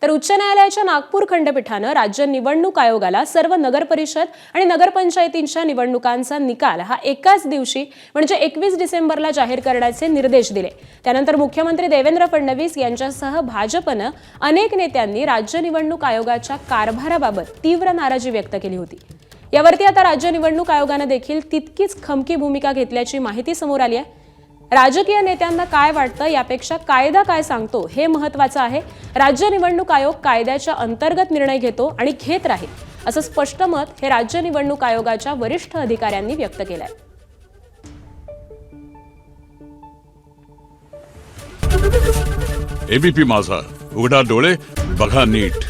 तर उच्च न्यायालयाच्या नागपूर खंडपीठानं राज्य निवडणूक आयोगाला सर्व नगरपरिषद आणि नगरपंचायतींच्या निवडणुकांचा निकाल हा एकाच दिवशी म्हणजे 21 डिसेंबरला जाहीर करण्याचे निर्देश दिले। त्यानंतर मुख्यमंत्री देवेंद्र फडणवीस यांच्यासह भाजपनं अनेक नेत्यांनी राज्य निवडणूक आयोगाच्या कारभाराबाबत तीव्र नाराजी व्यक्त केली होती। यावरती आता राज्य निवडणूक आयोगाने देखील तितकीच खमकी भूमिका घेतल्याची माहिती समोर आली आहे। राजकीय नेत्यांना काय वाटतं यापेक्षा कायदा काय सांगतो हे महत्त्वाचं आहे। राज्य निवडणूक आयोग कायद्याच्या अंतर्गत निर्णय घेतो आणि घेत राहील असं स्पष्ट मत हे राज्य निवडणूक आयोगाच्या वरिष्ठ अधिकाऱ्यांनी व्यक्त केलंय। एबीपी माझा, उघडा डोळे बघा नीट।